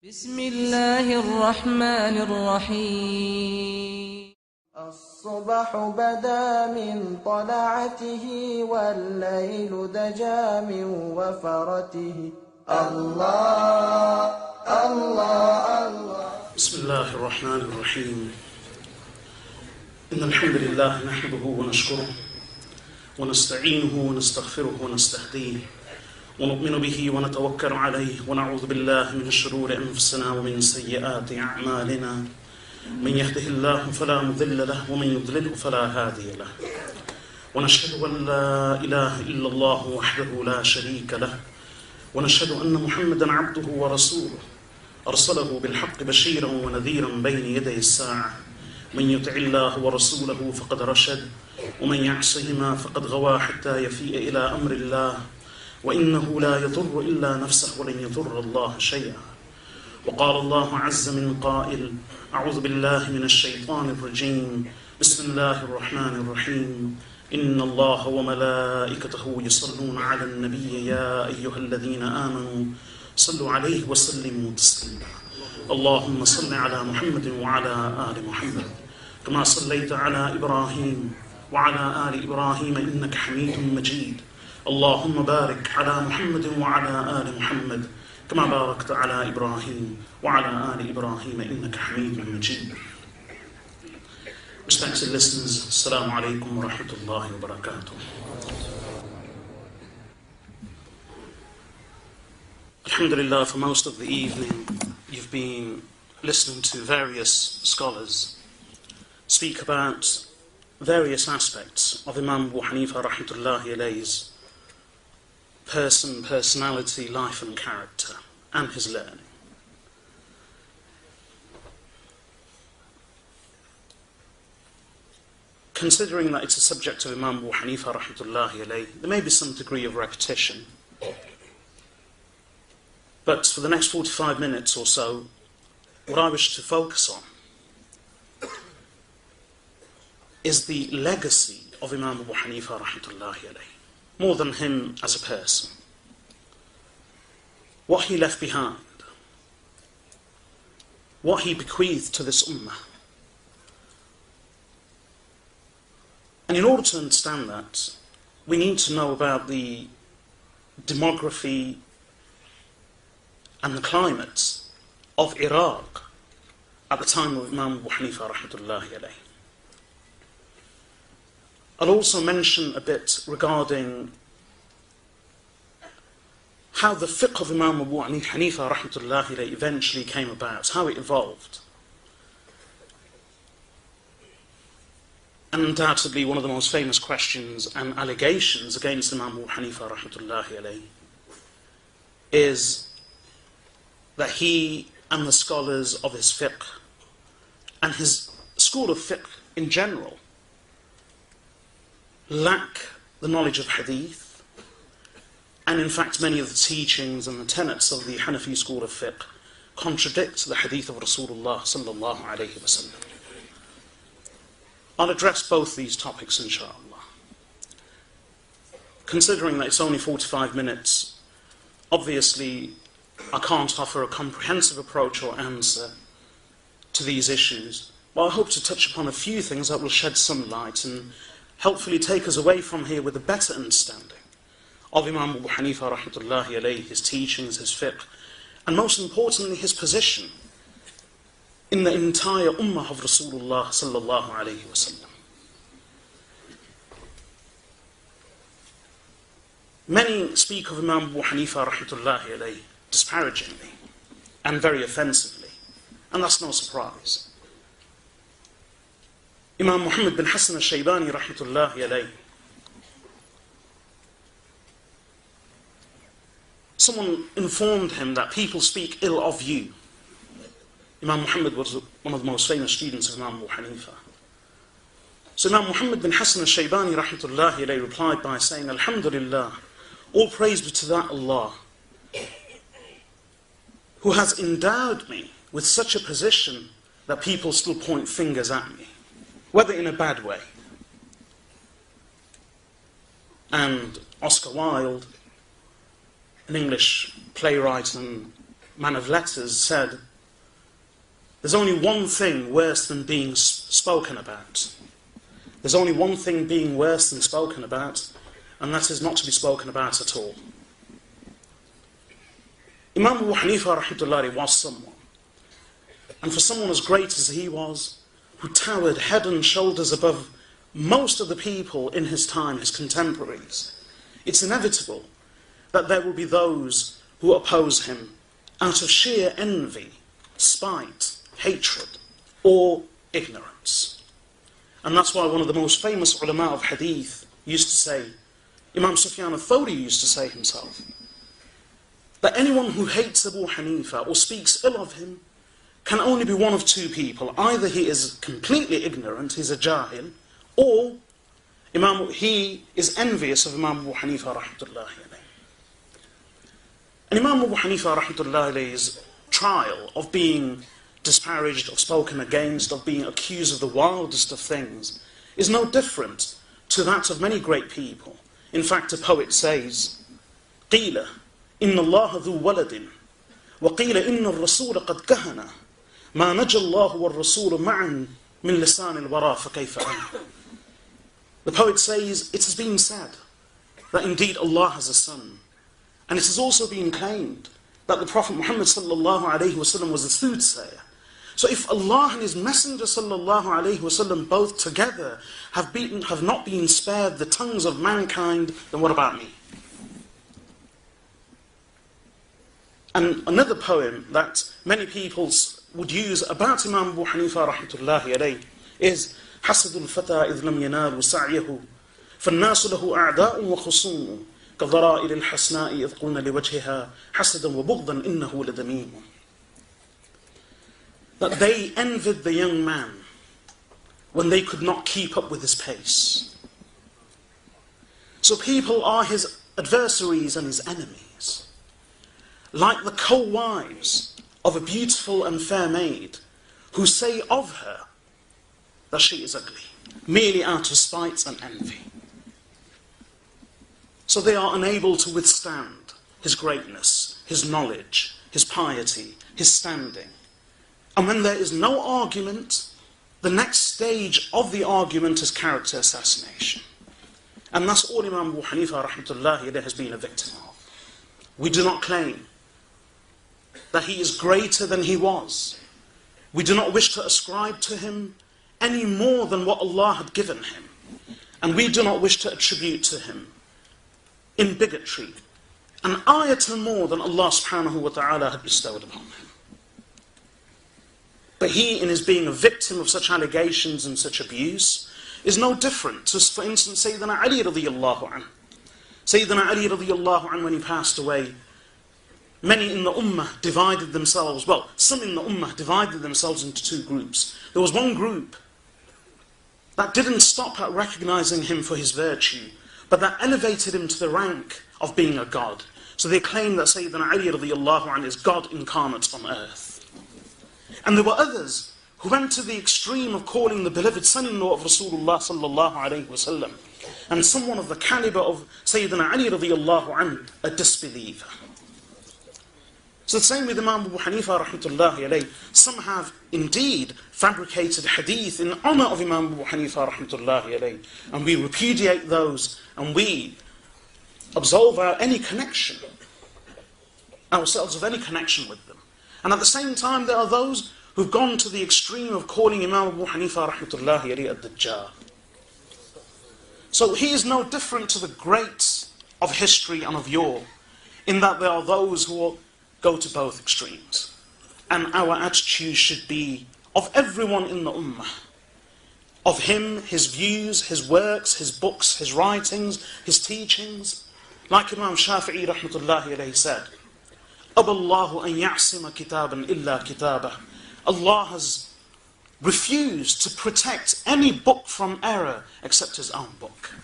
بسم الله الرحمن الرحيم. الصبح بدا من طلعته والليل دجى من وفرته. الله الله الله. بسم الله الرحمن الرحيم. إن الحمد لله نحمده ونشكره ونستعينه ونستغفره ونستهديه ونؤمن به ونتوكل عليه ونعوذ بالله من شرور أنفسنا ومن سيئات أعمالنا. من يهده الله فلا مضل له ومن يضلله فلا هادي له. ونشهد أن لا إله إلا الله وحده لا شريك له ونشهد أن محمدا عبده ورسوله أرسله بالحق بشيرا ونذيرا بين يدي الساعة. من يطع الله ورسوله فقد رشد ومن يعصهما فقد غوى حتى يفيء إلى أمر الله. وإنه لا يضر إلا نفسه ولن يضر الله شيئا. وقال الله عز من قائل: أعوذ بالله من الشيطان الرجيم. بسم الله الرحمن الرحيم. إن الله وملائكته يصلون على النبي يا أيها الذين آمنوا صلوا عليه وسلموا تسليما. اللهم صل على محمد وعلى آل محمد كما صليت على إبراهيم وعلى آل إبراهيم إنك حميد مجيد. اللهم بارك على محمد وعلى آل محمد كما باركت على إبراهيم وعلى آل إبراهيم إنك حميد مجيد. Respected listeners, Assalamu alaikum wa rahmatullahi wa barakatuh. Alhamdulillah, for most of the evening you've been listening to various scholars speak about various aspects of Imam Abu Hanifa rahmatullahi alayhi's personality, life and character, and his learning. Considering that it's a subject of Imam Abu Hanifa rahmatullahi alayhi, there may be some degree of repetition. But for the next 45 minutes or so, what I wish to focus on is the legacy of Imam Abu Hanifa rahmatullahi alayhi, more than him as a person. What he left behind, what he bequeathed to this ummah. And in order to understand that, we need to know about the demography and the climate of Iraq at the time of Imam Abu Hanifa rahmatullahi alayhi. I'll also mention a bit regarding how the fiqh of Imam Abu Hanifa rahmatullahi alayhi eventually came about, how it evolved. And undoubtedly one of the most famous questions and allegations against Imam Abu Hanifa rahmatullahi alayhi is that he and the scholars of his fiqh and his school of fiqh in general lack the knowledge of hadith, and in fact many of the teachings and the tenets of the Hanafi school of fiqh contradict the hadith of Rasulullah sallallahu alayhi wa sallam. I'll address both these topics inshallah. Considering that it's only 45 minutes, obviously I can't offer a comprehensive approach or answer to these issues, but I hope to touch upon a few things that will shed some light and helpfully take us away from here with a better understanding of Imam Abu Hanifa rahmatullahi alayhi, his teachings, his fiqh, and most importantly his position in the entire ummah of Rasulullah sallallahu alayhi wa sallam. Many speak of Imam Abu Hanifa rahmatullahi alayhi disparagingly and very offensively, and that's no surprise. Imam Muhammad bin Hassan al-Shaybani rahmatullahi alayhi, someone informed him that people speak ill of you. Imam Muhammad was one of the most famous students of Imam Abu Hanifa. So Imam Muhammad bin Hassan al-Shaybani rahmatullahi alayhi replied by saying, Alhamdulillah, all praise be to that Allah who has endowed me with such a position that people still point fingers at me, whether in a bad way. And Oscar Wilde, an English playwright and man of letters, said, there's only one thing worse than being spoken about. There's only one thing being worse than spoken about, and that is not to be spoken about at all. Imam Abu Hanifa rahmatullahi was someone, and for someone as great as he was, who towered head and shoulders above most of the people in his time, his contemporaries, it's inevitable that there will be those who oppose him out of sheer envy, spite, hatred, or ignorance. And that's why one of the most famous ulama of hadith used to say, Imam Sufyan al-Thawri used to say himself, that anyone who hates Abu Hanifa or speaks ill of him can only be one of two people. Either he is completely ignorant, he's a jahil, or he is envious of Imam Abu Hanifa rahmatullahi alayhi. And Imam Abu Hanifa rahmatullahi alayhi's trial of being disparaged, of spoken against, of being accused of the wildest of things, is no different to that of many great people. In fact, a poet says, قِيلَ إِنَّ اللَّهَ ذُو وَلَدٍ وَقِيلَ إِنَّ الرَّسُولَ قَدْ كَهَنَ مَا نَجَى اللَّهُ وَالرَّسُولُ مَعًا مِنْ لِسَانِ الْوَرَى فَكَيْفَ أَنَا. The poet says, it has been said that indeed Allah has a son. And it has also been claimed that the Prophet Muhammad sallallahu alayhi wasallam was a soothsayer. So if Allah and His Messenger sallallahu alayhi wasallam both together have not been spared the tongues of mankind, then what about me? And another poem that many people would use about Imam Abu Hanifa rahmatullahi alayhi is حسد الفتى إذ لم ينال سعيه فالناس له أعداء وخصوم كضرائر الحسناء إذ قلنا لوجهها حسدا وبغضا إنه لدميم. That they envied the young man when they could not keep up with his pace. So people are his adversaries and his enemies, like the co-wives of a beautiful and fair maid who say of her that she is ugly, merely out of spite and envy. So they are unable to withstand his greatness, his knowledge, his piety, his standing. And when there is no argument, the next stage of the argument is character assassination. And that's all Imam Abu Hanifa rahmatullahi alayhi has been a victim of. We do not claim that he is greater than he was. We do not wish to ascribe to him any more than what Allah had given him. And we do not wish to attribute to him in bigotry an iota more than Allah subhanahu wa ta'ala had bestowed upon him. But he, in his being a victim of such allegations and such abuse, is no different to, for instance, Sayyidina Ali radiyallahu anhu. Sayyidina Ali radiyallahu anhu, when he passed away, many in the ummah divided themselves, well, some in the ummah divided themselves into two groups. There was one group that didn't stop at recognizing him for his virtue, but that elevated him to the rank of being a god. So they claimed that Sayyidina Ali radiyallahu anhu is God incarnate on earth. And there were others who went to the extreme of calling the beloved son-in-law of Rasulullah sallallahu alayhi wasallam and someone of the caliber of Sayyidina Ali radiyallahu anhu a disbeliever. So the same with Imam Abu Hanifa rahmatullahi alayhi. Some have indeed fabricated hadith in honor of Imam Abu Hanifa rahmatullahi alayhi, and we repudiate those and we absolve any connection, ourselves of any connection with them. And at the same time there are those who've gone to the extreme of calling Imam Abu Hanifa rahmatullahi alayhi ad-Dajjal. So he is no different to the greats of history and of yore, in that there are those who go to both extremes. And our attitude should be of everyone in the ummah, of him, his views, his works, his books, his writings, his teachings. Like Imam Shafi'i rahmatullahi alayhi said, أَبَى اللَّهُ أَن يَعْصِمَ كِتَابًا إِلَّا كِتَابَهُ. Allah has refused to protect any book from error except his own book.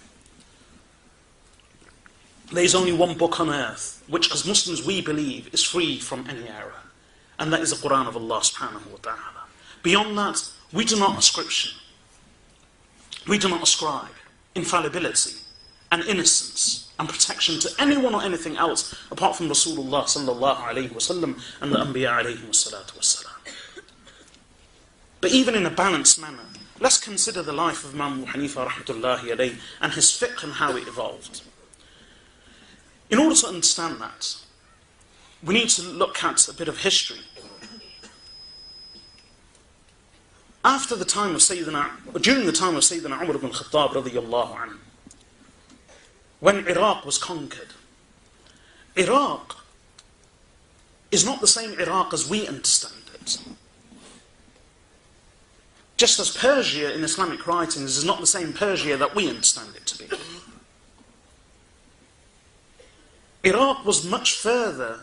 There is only one book on earth which as Muslims we believe is free from any error, and that is the Quran of Allah subhanahu wa ta'ala. Beyond that, we do not ascribe infallibility and innocence and protection to anyone or anything else apart from Rasulullah sallallahu alayhi wasallam and the Anbiya alayhi wassalatu wassalam. But even in a balanced manner, let's consider the life of Imam Abu Hanifa rahmatullahi alayhi and his fiqh and how it evolved. In order to understand that, we need to look at a bit of history. During the time of Sayyidina Umar ibn Khattab radiyallahu anhu, when Iraq was conquered, Iraq is not the same Iraq as we understand it. Just as Persia in Islamic writings is not the same Persia that we understand it to be. Iraq was much further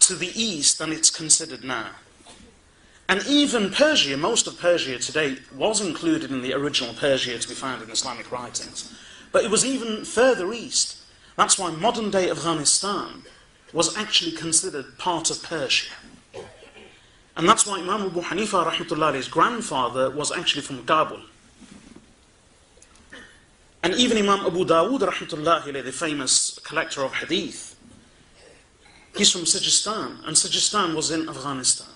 to the east than it's considered now. And even Persia, most of Persia today, was included in the original Persia to be found in Islamic writings. But it was even further east. That's why modern-day Afghanistan was actually considered part of Persia. And that's why Imam Abu Hanifa rahmatullahi's grandfather was actually from Kabul. And even Imam Abu Dawood rahmatullahi, the famous collector of hadith, he's from Sajistan, and Sajistan was in Afghanistan.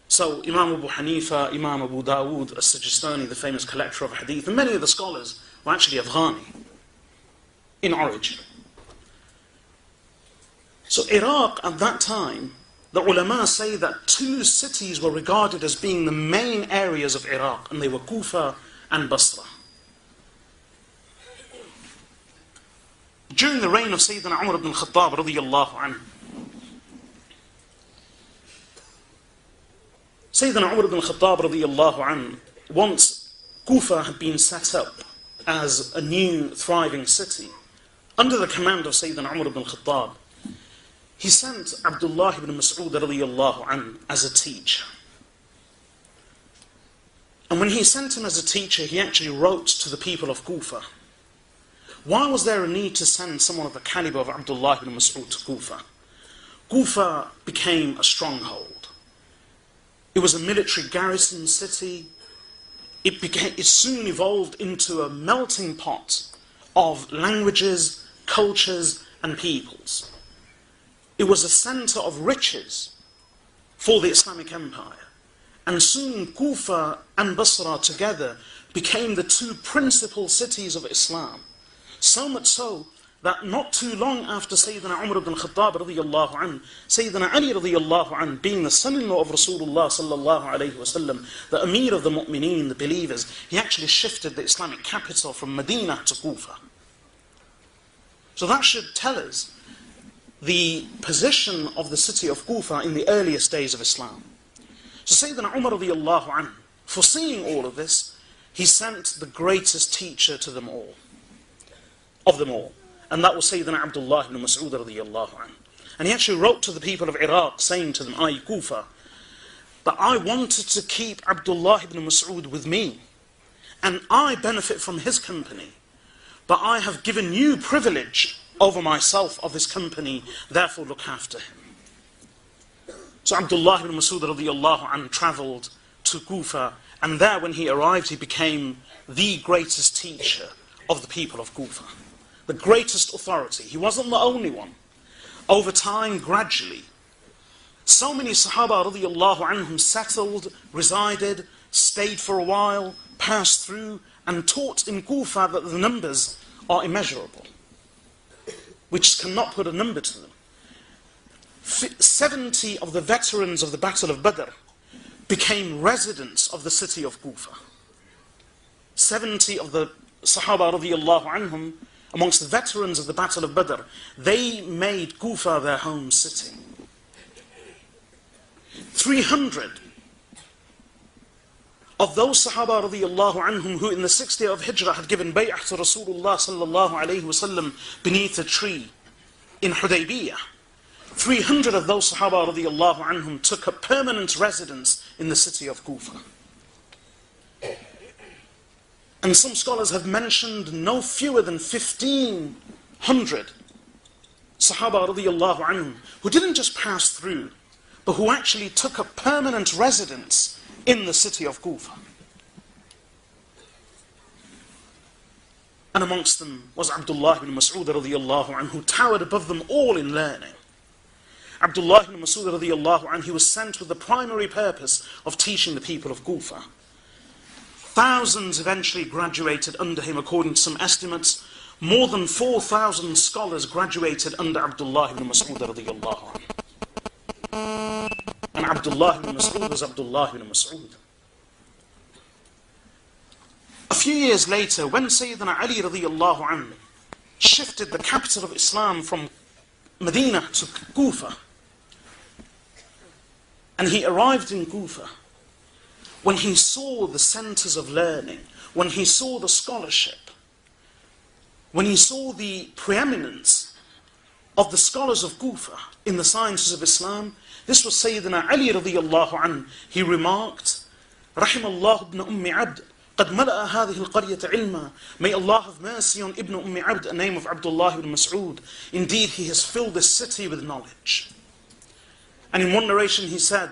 So Imam Abu Hanifa, Imam Abu Dawood as-Sajistani, the famous collector of hadith, and many of the scholars were actually Afghani in origin. So Iraq at that time, the ulama say that two cities were regarded as being the main areas of Iraq, and they were Kufa and Basra. During the reign of Sayyidina Umar ibn Khattab radiyallahu anhu, Sayyidina Umar ibn Khattab radiyallahu anhu, once Kufa had been set up as a new thriving city, under the command of Sayyidina Umar ibn Khattab, he sent Abdullah ibn Mas'ud radiyallahu anhu as a teacher. And when he sent him as a teacher, he actually wrote to the people of Kufa. Why was there a need to send someone of the caliber of Abdullah ibn Mas'ud to Kufa? Kufa became a stronghold. It was a military garrison city. It soon evolved into a melting pot of languages, cultures, and peoples. It was a center of riches for the Islamic Empire. And soon Kufa and Basra together became the two principal cities of Islam. So much so that not too long after Sayyidina Umar ibn Khattab radiyallahu anhu, Sayyidina Ali radiyallahu anhu, being the son-in-law of Rasulullah sallallahu alayhi wasallam, the Amir of the Mu'mineen, the believers, he actually shifted the Islamic capital from Medina to Kufa. So that should tell us the position of the city of Kufa in the earliest days of Islam. So Sayyidina Umar radiyallahu anhu, foreseeing all of this, he sent the greatest teacher to them all, of them all. And that was Sayyidina Abdullah ibn Mas'ud radiyallahu anhu. And he actually wrote to the people of Iraq saying to them, "I Kufa, but I wanted to keep Abdullah ibn Mas'ud with me, and I benefit from his company, but I have given you privilege over myself of his company, therefore look after him." So Abdullah ibn Mas'ud radiyallahu anhu travelled to Kufa, and there when he arrived he became the greatest teacher of the people of Kufa, the greatest authority. He wasn't the only one. Over time, gradually, so many Sahaba radiyallahu anhum settled, resided, stayed for a while, passed through, and taught in Kufa that the numbers are immeasurable. We just cannot put a number to them. 70 of the veterans of the Battle of Badr became residents of the city of Kufa. 70 of the Sahaba radiyallahu anhum, amongst the veterans of the Battle of Badr, they made Kufa their home city. 300 of those Sahaba radiyallahu anhum who in the 6th year of Hijrah had given bay'ah to Rasulullah sallallahu alayhi wasallam beneath a tree in Hudaybiyah, 300 of those Sahaba radiyallahu anhum took up permanent residence in the city of Kufa. And some scholars have mentioned no fewer than 1,500 Sahaba radiyallahu anhum who didn't just pass through, but who actually took up permanent residence in the city of Kufa. And amongst them was Abdullah ibn Mas'ud radiyallahu anhu, who towered above them all in learning. Abdullah ibn Mas'ud radiyallahu anhu, he was sent with the primary purpose of teaching the people of Kufa. Thousands eventually graduated under him, according to some estimates. More than 4,000 scholars graduated under Abdullah ibn Mas'ud radiyallahu anhu. And Abdullah ibn Mas'ud was Abdullah ibn Mas'ud. A few years later, when Sayyidina Ali radiyallahu anhu shifted the capital of Islam from Medina to Kufa, and he arrived in Kufa, when he saw the centers of learning, when he saw the scholarship, when he saw the preeminence of the scholars of Kufa in the sciences of Islam, this was Sayyidina Ali radiyallahu anhu. He remarked, Rahimallahu ibn Ummi Abd, قد ملأ هذه القرية علما. May Allah have mercy on Ibn Abd, a name of Abdullah ibn Mas'ud. Indeed, he has filled this city with knowledge. And in one narration he said,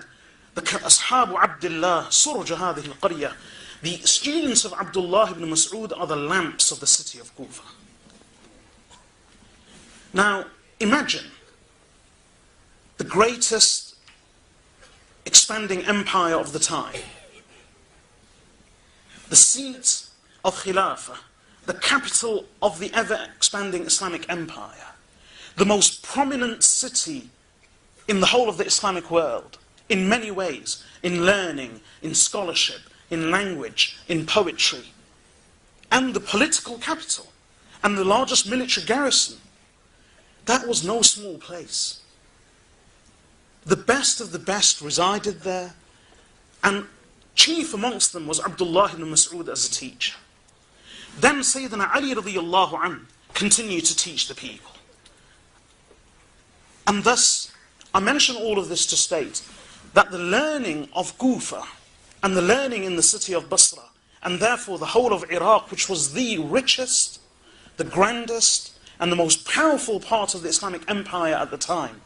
the Ashabu Abdullah surja هذه القرية. The students of Abdullah ibn Mas'ud are the lamps of the city of Kufa. Now, imagine the greatest expanding empire of the time, the seat of Khilafah, the capital of the ever-expanding Islamic empire, the most prominent city in the whole of the Islamic world, in many ways, in learning, in scholarship, in language, in poetry, and the political capital, and the largest military garrison. That was no small place. The best of the best resided there, and chief amongst them was Abdullah ibn Mas'ud as a teacher. Then Sayyidina Ali radiyallahu anhu continued to teach the people. And thus, I mention all of this to state that the learning of Kufa and the learning in the city of Basra, and therefore the whole of Iraq, which was the richest, the grandest, and the most powerful part of the Islamic empire at the time,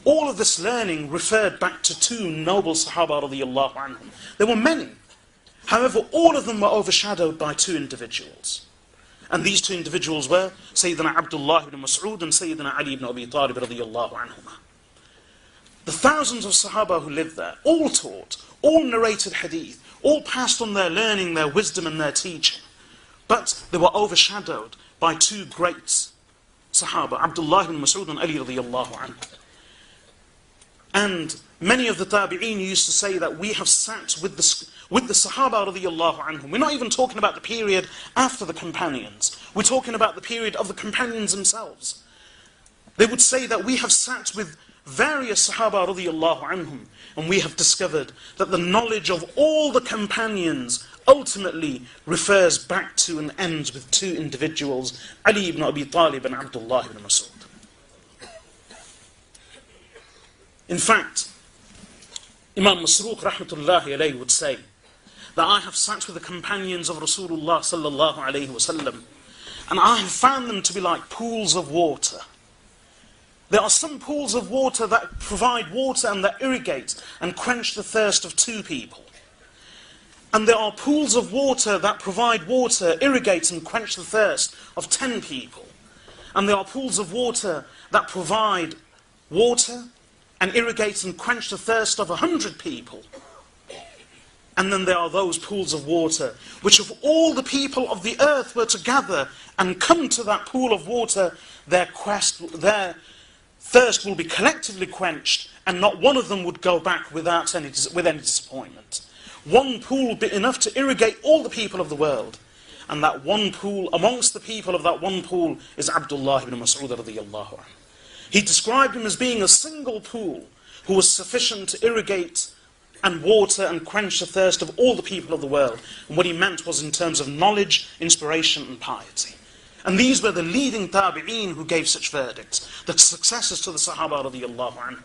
all of this learning referred back to two noble Sahaba radiyallahu anhum. There were many. However, all of them were overshadowed by two individuals. And these two individuals were Sayyidina Abdullah ibn Mas'ud and Sayyidina Ali ibn Abi Talib radiyallahu anhuma. The thousands of Sahaba who lived there, all taught, all narrated hadith, all passed on their learning, their wisdom and their teaching. But they were overshadowed by two great Sahaba, Abdullah ibn Mas'ud and Ali radiyallahu anhu. And many of the tabi'een used to say that we have sat with the Sahaba radiyallahu anhum. We're not even talking about the period after the companions. We're talking about the period of the companions themselves. They would say that we have sat with various Sahaba radiyallahu anhum, and we have discovered that the knowledge of all the companions ultimately refers back to and ends with two individuals, Ali ibn Abi Talib and Abdullah ibn Mas'ud. In fact, Imam Masruq rahmatullahi alayhi would say that I have sat with the companions of Rasulullah sallallahu alayhi wasallam, and I have found them to be like pools of water. There are some pools of water that provide water and that irrigate and quench the thirst of two people. And there are pools of water that provide water, irrigate and quench the thirst of 10 people. And there are pools of water that provide water and irrigate and quench the thirst of 100 people. And then there are those pools of water which, if all the people of the earth were to gather and come to that pool of water, their thirst will be collectively quenched, and not one of them would go back with any disappointment. One pool would be enough to irrigate all the people of the world. And that one pool, amongst the people of that one pool, is Abdullah ibn Mas'ud radiyallahu anhu. He described him as being a single pool who was sufficient to irrigate and water and quench the thirst of all the people of the world. And what he meant was in terms of knowledge, inspiration and piety. And these were the leading tabi'een who gave such verdicts, the successors to the Sahaba radiyallahu anhum.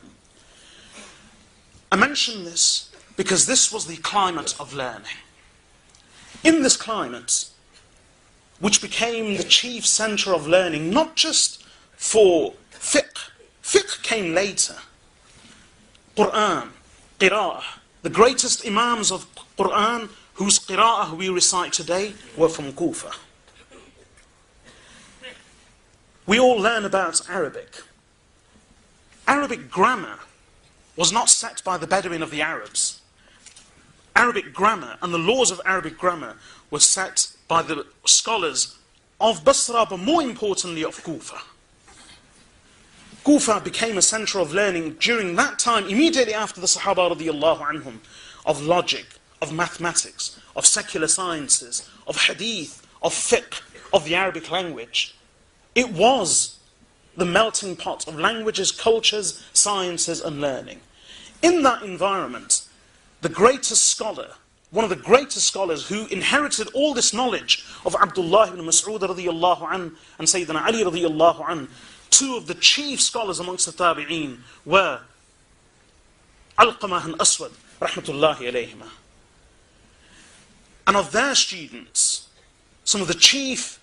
I mention this because this was the climate of learning. In this climate, which became the chief center of learning, not just for fiqh. Fiqh came later. Qur'an, qira'ah. The greatest imams of Qur'an, whose qira'ah we recite today, were from Kufa. we all learn about Arabic. Arabic grammar was not set by the Bedouin of the Arabs. Arabic grammar and the laws of Arabic grammar were set by the scholars of Basra, but more importantly of Kufa. Kufa became a center of learning during that time, immediately after the Sahaba radiyallahu anhum, of logic, of mathematics, of secular sciences, of hadith, of fiqh, of the Arabic language. It was the melting pot of languages, cultures, sciences and learning. In that environment, the greatest scholar, one of the greatest scholars who inherited all this knowledge of Abdullah ibn Mas'ud radiyallahu an and Sayyidina Ali radiyallahu an, two of the chief scholars amongst the tabi'een were Alqamah and Aswad rahmatullahi alayhima. And of their students, some of the chief,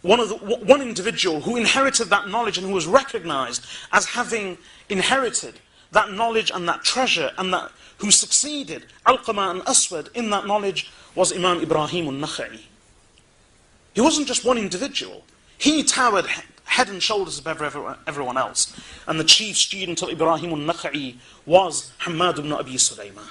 one individual who inherited that knowledge and who was recognized as having inherited that knowledge and that treasure, and that who succeeded Alqamah and Aswad in that knowledge, was Imam Ibrahim al-Nakha'i. He wasn't just one individual. He towered head and shoulders above everyone else. And the chief student of Ibrahim al-Nakha'i was Hammad ibn Abi Sulaiman.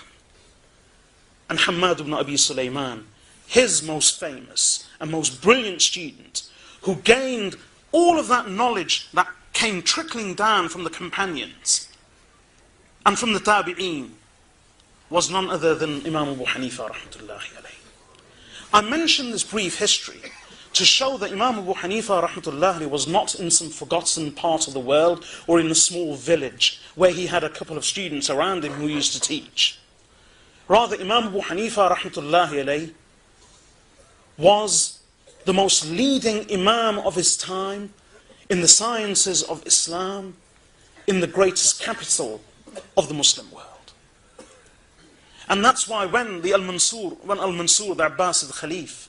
And Hammad ibn Abi Sulaiman, his most famous and most brilliant student, who gained all of that knowledge that came trickling down from the companions and from the tabi'een, was none other than Imam Abu Hanifa rahmatullahi alayhi. I mention this brief history to show that Imam Abu Hanifa rahmatullahi alayhi was not in some forgotten part of the world or in a small village where he had a couple of students around him who used to teach. Rather, Imam Abu Hanifa rahmatullahi alayhi was the most leading Imam of his time in the sciences of Islam, in the greatest capital of the Muslim world. And that's why when Al-Mansur, the Abbasid Khalif,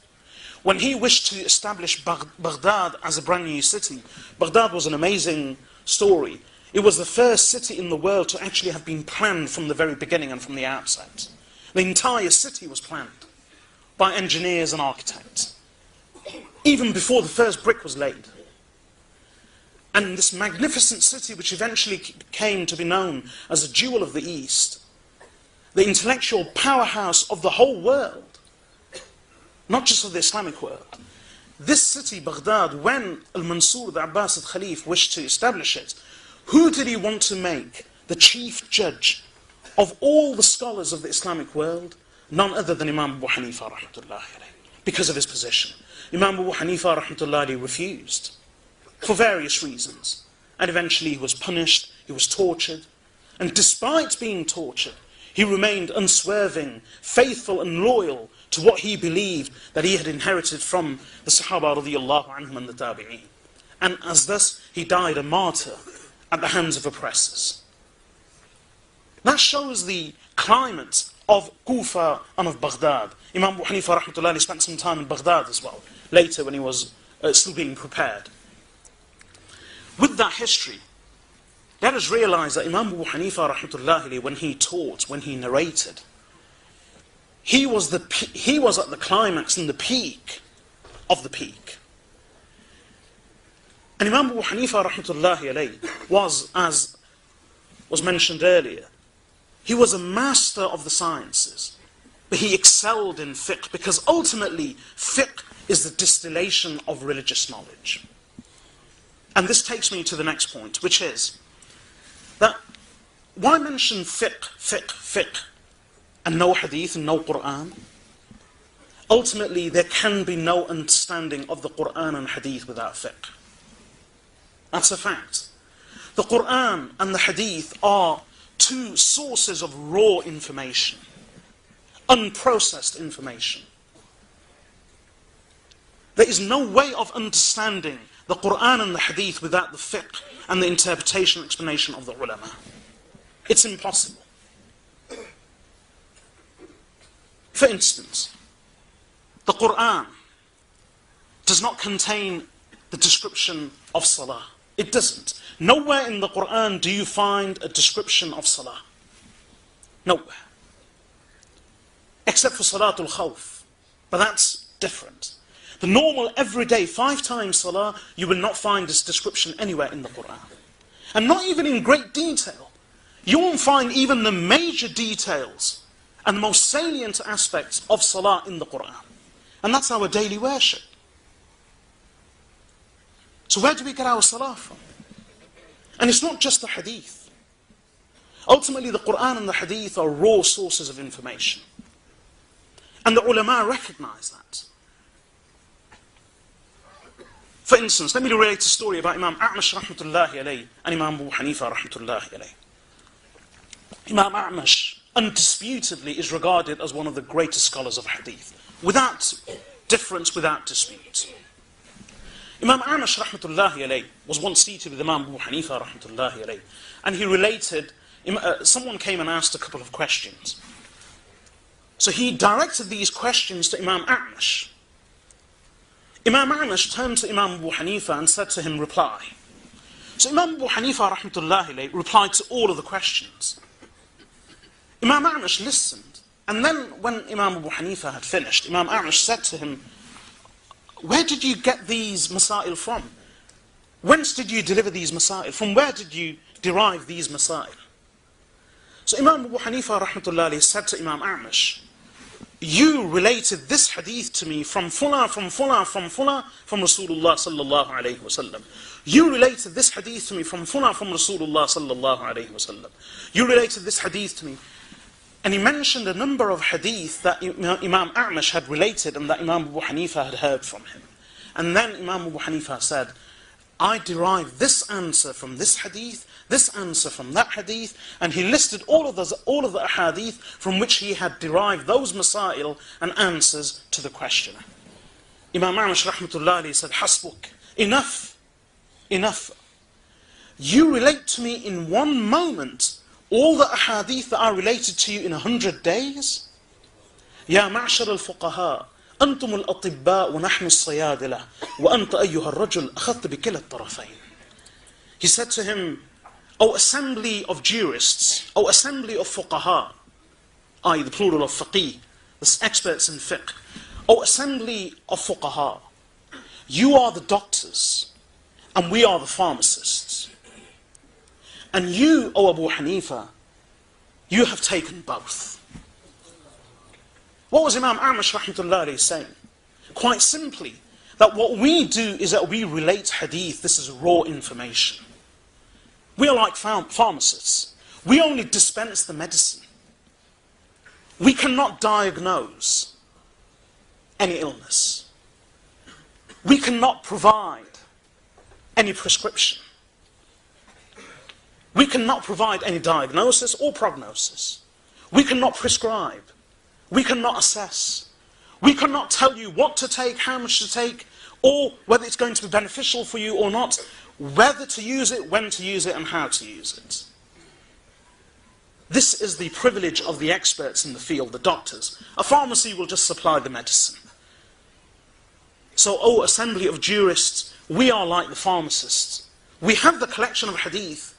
when he wished to establish Baghdad as a brand new city, Baghdad was an amazing story. It was the first city in the world to actually have been planned from the very beginning and from the outset. The entire city was planned by engineers and architects, even before the first brick was laid. And this magnificent city, which eventually came to be known as the Jewel of the East, the intellectual powerhouse of the whole world, not just of the Islamic world. This city, Baghdad, when Al-Mansur, the Abbasid Khalif, wished to establish it, who did he want to make the chief judge of all the scholars of the Islamic world? None other than Imam Abu Hanifa rahmatullahi alayhi, because of his position. Imam Abu Hanifa rahmatullahi alayhi refused for various reasons, and eventually he was punished, he was tortured, and despite being tortured, he remained unswerving, faithful and loyal to what he believed that he had inherited from the Sahaba radiyallahu anhum and the Tabi'een. And as thus, he died a martyr at the hands of oppressors. That shows the climate of Kufa and of Baghdad. Imam Abu Hanifa rahmatullahi spent some time in Baghdad as well, later when he was still being prepared. With that history, let us realize that Imam Abu Hanifa rahmatullahi, when he taught, when he narrated, he was at the climax and the peak of the peak. And Imam Abu Hanifa rahmatullahi was, as was mentioned earlier, he was a master of the sciences, but he excelled in fiqh, because ultimately fiqh is the distillation of religious knowledge. And this takes me to the next point, which is that why mention fiqh, and no hadith and no Qur'an? Ultimately, there can be no understanding of the Qur'an and hadith without fiqh. That's a fact. The Qur'an and the hadith are two sources of raw information, unprocessed information. There is no way of understanding the Qur'an and the hadith without the fiqh and the interpretation and explanation of the ulama. It's impossible. For instance, the Qur'an does not contain the description of salah. It doesn't. Nowhere in the Qur'an do you find a description of salah. Nowhere. Except for Salatul Khawf. But that's different. The normal, everyday, 5 times salah, you will not find this description anywhere in the Qur'an. And not even in great detail. You won't find even the major details and the most salient aspects of salah in the Qur'an. And that's our daily worship. So where do we get our salah from? And it's not just the hadith. Ultimately, the Qur'an and the hadith are raw sources of information. And the ulama recognize that. For instance, let me relate a story about Imam A'mash rahmatullahi alayhi and Imam Abu Hanifa rahmatullahi alayhi. Imam A'mash undisputedly is regarded as one of the greatest scholars of hadith, without difference, without dispute. Imam A'mash rahmatullahi alayhi was once seated with Imam Abu Hanifa rahmatullahi alayhi, and he related, someone came and asked a couple of questions. So he directed these questions to Imam A'mash. Imam A'mash turned to Imam Abu Hanifa and said to him, reply. So Imam Abu Hanifa rahmatullahi alayhi replied to all of the questions. Imam A'mash listened, and then when Imam Abu Hanifa had finished, Imam A'mash said to him, where did you get these masail from? Whence did you deliver these masail? From where did you derive these masail? So Imam Abu Hanifa rahmatullahi alayhi said to Imam A'mash, you related this hadith to me from Rasulullah sallallahu alayhi wasallam. You related this hadith to me from Rasulullah sallallahu alayhi wasallam. You related this hadith to me. And he mentioned a number of hadith that Imam A'mash had related and that Imam Abu Hanifa had heard from him. And then Imam Abu Hanifa said, I derived this answer from this hadith, this answer from that hadith, and he listed all of the hadith from which he had derived those masail and answers to the questioner. Imam A'mash rahmatullahi alayhi said, Hasbuk, enough. You relate to me in one moment all the ahadith that are related to you in 100 days? Ya ma'shar al-fuqaha, أنتم الأطباء ونحن الصيادلة وأنت أيها الرجل أخذت بكلا الطرفين. He said to him, O assembly of jurists, O assembly of fuqaha, i.e. the plural of faqih, the experts in fiqh, O assembly of fuqaha, you are the doctors and we are the pharmacists. And you, O Abu Hanifa, you have taken both. What was Imam A'mash rahmatullahi alayhi saying? Quite simply, that what we do is that we relate hadith. This is raw information. We are like pharmacists. We only dispense the medicine. We cannot diagnose any illness. We cannot provide any prescription. We cannot provide any diagnosis or prognosis. We cannot prescribe. We cannot assess. We cannot tell you what to take, how much to take, or whether it's going to be beneficial for you or not, whether to use it, when to use it, and how to use it. This is the privilege of the experts in the field, the doctors. A pharmacy will just supply the medicine. So, O assembly of jurists, we are like the pharmacists. We have the collection of hadith,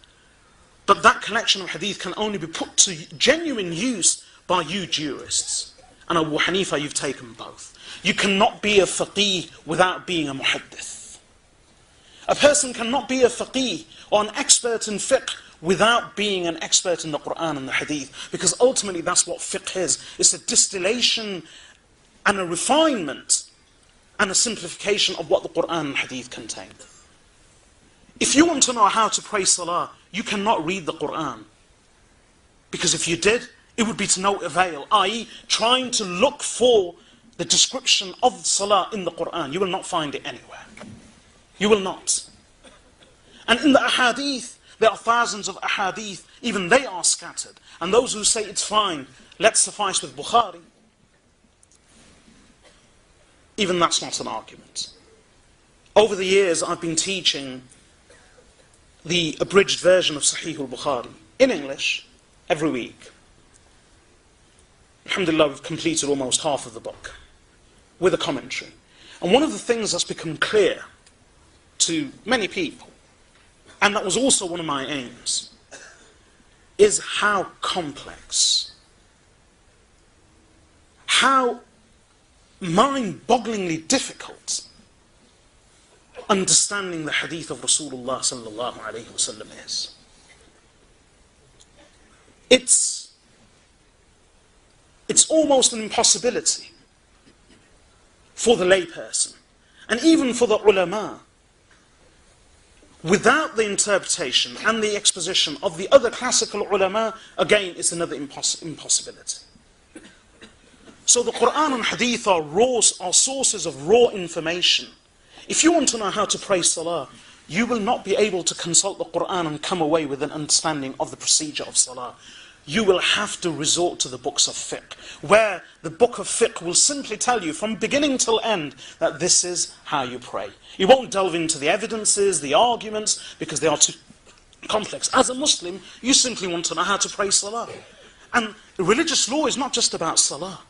but that collection of hadith can only be put to genuine use by you jurists. And Abu Hanifa, you've taken both. You cannot be a faqih without being a muhaddith. A person cannot be a faqih or an expert in fiqh without being an expert in the Qur'an and the hadith. Because ultimately that's what fiqh is. It's a distillation and a refinement and a simplification of what the Qur'an and hadith contain. If you want to know how to pray salah, you cannot read the Qur'an. Because if you did, it would be to no avail, i.e. trying to look for the description of salah in the Qur'an. You will not find it anywhere. You will not. And in the ahadith, there are thousands of ahadith, even they are scattered. And those who say it's fine, let's suffice with Bukhari, even that's not an argument. Over the years, I've been teaching the abridged version of Sahih al-Bukhari in English every week. Alhamdulillah, we've completed almost half of the book with a commentary. And one of the things that's become clear to many people, and that was also one of my aims, is how complex, how mind-bogglingly difficult understanding the hadith of Rasulullah sallallahu alayhi wasallam is. It's almost an impossibility for the layperson, and even for the ulama, without the interpretation and the exposition of the other classical ulama. Again, it's another impossibility. So the Quran and Hadith are sources of raw information. If you want to know how to pray Salah, you will not be able to consult the Quran and come away with an understanding of the procedure of Salah. You will have to resort to the books of fiqh, where the book of fiqh will simply tell you from beginning till end that this is how you pray. You won't delve into the evidences, the arguments, because they are too complex. As a Muslim, you simply want to know how to pray Salah. And religious law is not just about Salah.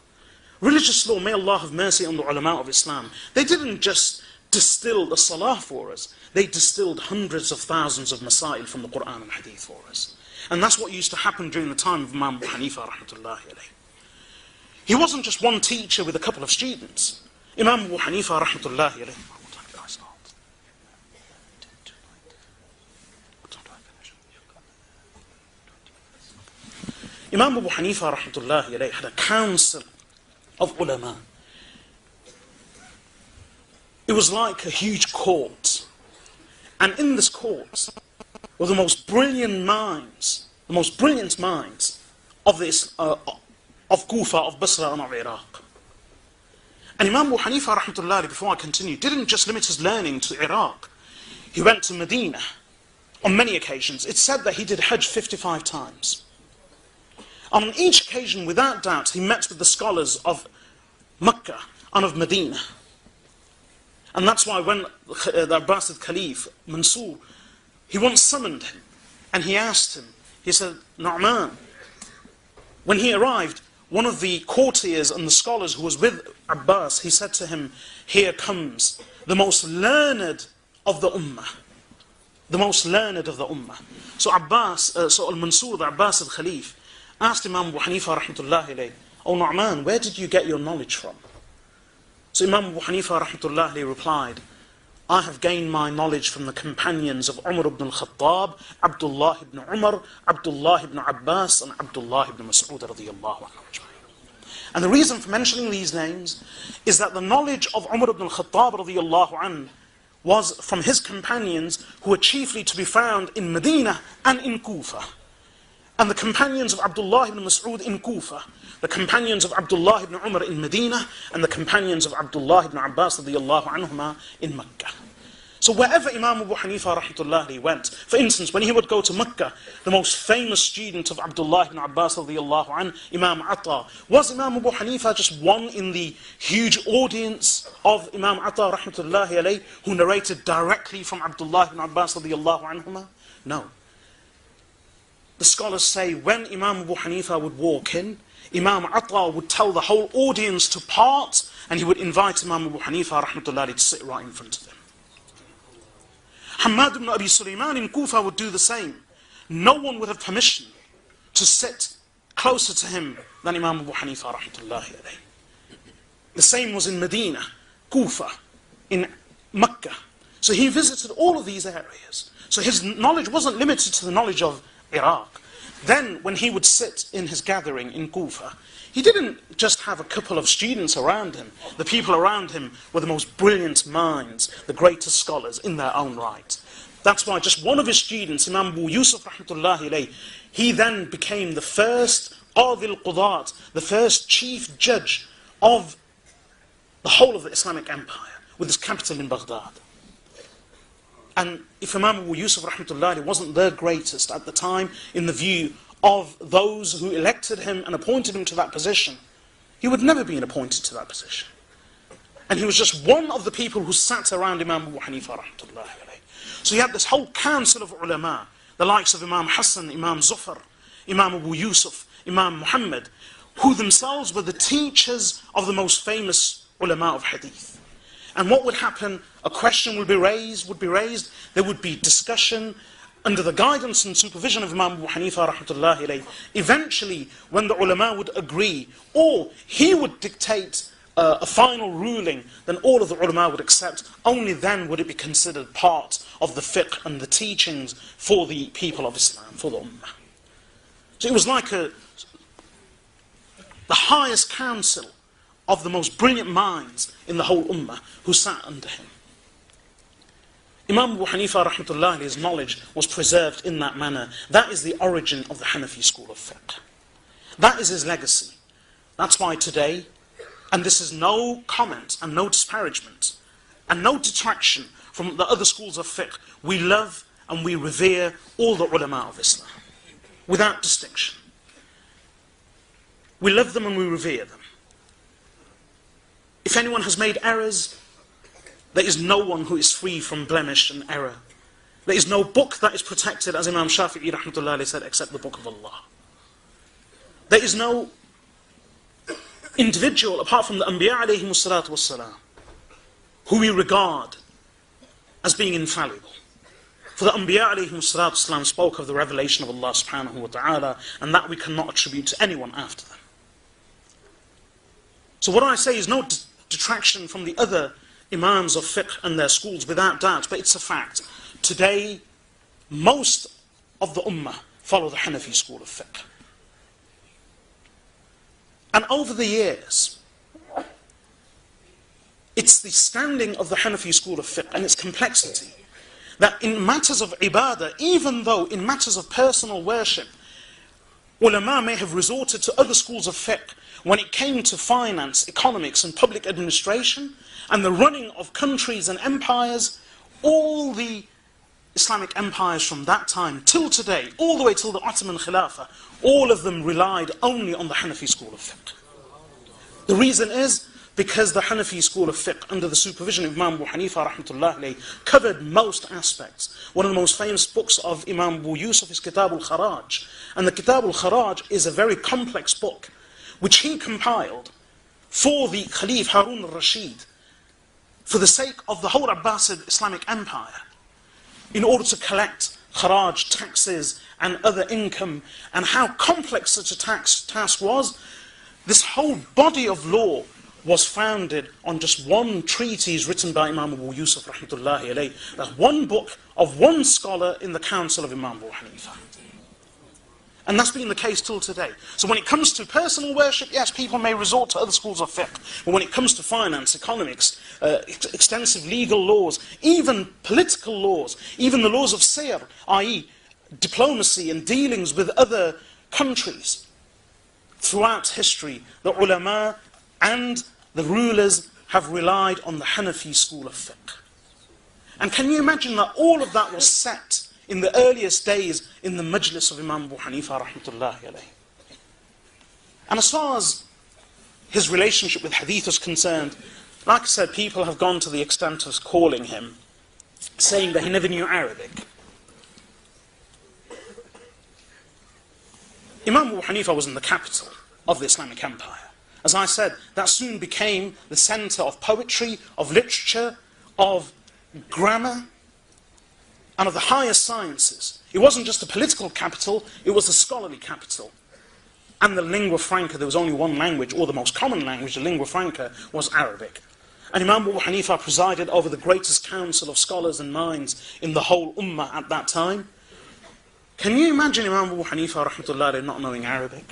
Religious law, may Allah have mercy on the ulama of Islam, they didn't just distill the Salah for us. They distilled hundreds of thousands of masail from the Quran and Hadith for us. And that's what used to happen during the time of Imam Abu Hanifa rahmatullahi alayhi. He wasn't just one teacher with a couple of students. Imam Abu Hanifa rahmatullahi alayhi. Imam Abu Hanifa rahmatullahi alayhi had a council of ulama. It was like a huge court. And in this court were the most brilliant minds of this, of Kufa, of Basra, and of Iraq. And Imam Abu Hanifa rahmatullahi, before I continue, didn't just limit his learning to Iraq. He went to Medina on many occasions. It's said that he did Hajj 55 times. On each occasion, without doubt, he met with the scholars of Mecca and of Medina. And that's why when the Abbasid Caliph, Mansur, he once summoned him, and he asked him, he said, Nu'man, when he arrived, one of the courtiers and the scholars who was with Abbas, he said to him, here comes the most learned of the ummah. The most learned of the ummah. So Al-Mansur, the Abbasid Caliph, asked Imam Abu Hanifa rahmatullahi alayhi, oh Nu'man, where did you get your knowledge from? So Imam Abu Hanifa rahmatullahi alayhi replied, I have gained my knowledge from the companions of Umar ibn al-Khattab, Abdullah ibn Umar, Abdullah ibn Abbas, and Abdullah ibn Mas'ud radiyallahu anhu. And the reason for mentioning these names is that the knowledge of Umar ibn al-Khattab radiyallahu anhu was from his companions, who were chiefly to be found in Medina and in Kufa. And the companions of Abdullah ibn Mas'ud in Kufa, the companions of Abdullah ibn Umar in Medina, and the companions of Abdullah ibn Abbas radiyallahu anhuma in Mecca. So wherever Imam Abu Hanifa rahmatullahi went, for instance, when he would go to Mecca, the most famous student of Abdullah ibn Abbas radiyallahu anhu, Imam Ata, was Imam Abu Hanifa just one in the huge audience of Imam Ata rahmatullahi alayhi, who narrated directly from Abdullah ibn Abbas radiyallahu anhuma? No. The scholars say when Imam Abu Hanifa would walk in, Imam Ata would tell the whole audience to part, and he would invite Imam Abu Hanifa rahmatullahi to sit right in front of him. Hamad ibn Abi Sulaiman in Kufa would do the same. No one would have permission to sit closer to him than Imam Abu Hanifa rahmatullahi alayhi. The same was in Medina, Kufa, in Mecca. So he visited all of these areas. So his knowledge wasn't limited to the knowledge of Iraq. Then when he would sit in his gathering in Kufa, he didn't just have a couple of students around him. The people around him were the most brilliant minds, the greatest scholars in their own right. That's why just one of his students, Imam Abu Yusuf rahmatullahi alayhi, he then became the first Qadi al-Qudat, the first chief judge of the whole of the Islamic Empire, with his capital in Baghdad. And if Imam Abu Yusuf rahmatullahi wasn't the greatest at the time in the view of those who elected him and appointed him to that position, he would never been appointed to that position. And he was just one of the people who sat around Imam Abu Hanifa rahmatullahi alayhi. So he had this whole council of ulama, the likes of Imam Hassan, Imam Zufar, Imam Abu Yusuf, Imam Muhammad, who themselves were the teachers of the most famous ulama of hadith. And what would happen? A question would be raised, there would be discussion under the guidance and supervision of Imam Abu Hanifa rahmatullahi alayhi. Eventually, when the ulama would agree, or he would dictate a final ruling, then all of the ulama would accept. Only then would it be considered part of the fiqh and the teachings for the people of Islam, for the ummah. So it was like the highest council of the most brilliant minds in the whole ummah who sat under him. Imam Abu Hanifa rahmatullah, his knowledge was preserved in that manner. That is the origin of the Hanafi school of fiqh. That is his legacy. That's why today, and this is no comment and no disparagement and no detraction from the other schools of fiqh, we love and we revere all the ulama of Islam, without distinction. We love them and we revere them. If anyone has made errors, there is no one who is free from blemish and error. There is no book that is protected, as Imam Shafi'i rahmatullah said, except the book of Allah. There is no individual, apart from the Anbiya alayhimu salatu wassalam, who we regard as being infallible. For the Anbiya alayhimu salatu wassalam spoke of the revelation of Allah subhanahu wa ta'ala, and that we cannot attribute to anyone after them. So what I say is no detraction from the other Imams of fiqh and their schools, without doubt, but it's a fact. Today, most of the ummah follow the Hanafi school of fiqh. And over the years, it's the standing of the Hanafi school of fiqh and its complexity that in matters of ibadah, even though in matters of personal worship, ulama may have resorted to other schools of fiqh when it came to finance, economics and public administration and the running of countries and empires. All the Islamic empires from that time till today, all the way till the Ottoman Khilafah, all of them relied only on the Hanafi school of fiqh. The reason is because the Hanafi school of fiqh, under the supervision of Imam Abu Hanifa rahmatullah alayhi, covered most aspects. One of the most famous books of Imam Abu Yusuf is Kitab al-Kharaj. And the Kitab al-Kharaj is a very complex book, which he compiled for the Khalif Harun al-Rashid, for the sake of the whole Abbasid Islamic Empire, in order to collect kharaj, taxes, and other income, and how complex such a task was. This whole body of law was founded on just one treatise written by Imam Abu Yusuf rahmatullahi alayhi. That's one book of one scholar in the council of Imam Abu Hanifa. And that's been the case till today. So when it comes to personal worship, yes, people may resort to other schools of fiqh. But when it comes to finance, economics, extensive legal laws, even political laws, even the laws of siyar, i.e. diplomacy and dealings with other countries, throughout history, the ulama and the rulers have relied on the Hanafi school of fiqh. And can you imagine that all of that was set in the earliest days in the majlis of Imam Abu Hanifa rahmatullahi alayhi? And as far as his relationship with hadith is concerned, like I said, people have gone to the extent of calling him, saying that he never knew Arabic. Imam Abu Hanifa was in the capital of the Islamic Empire. As I said, that soon became the center of poetry, of literature, of grammar, and of the highest sciences. It wasn't just a political capital, it was a scholarly capital. And the lingua franca, there was only one language, or the most common language, the lingua franca, was Arabic. And Imam Abu Hanifa presided over the greatest council of scholars and minds in the whole ummah at that time. Can you imagine Imam Abu Hanifa rahmatullah not knowing Arabic?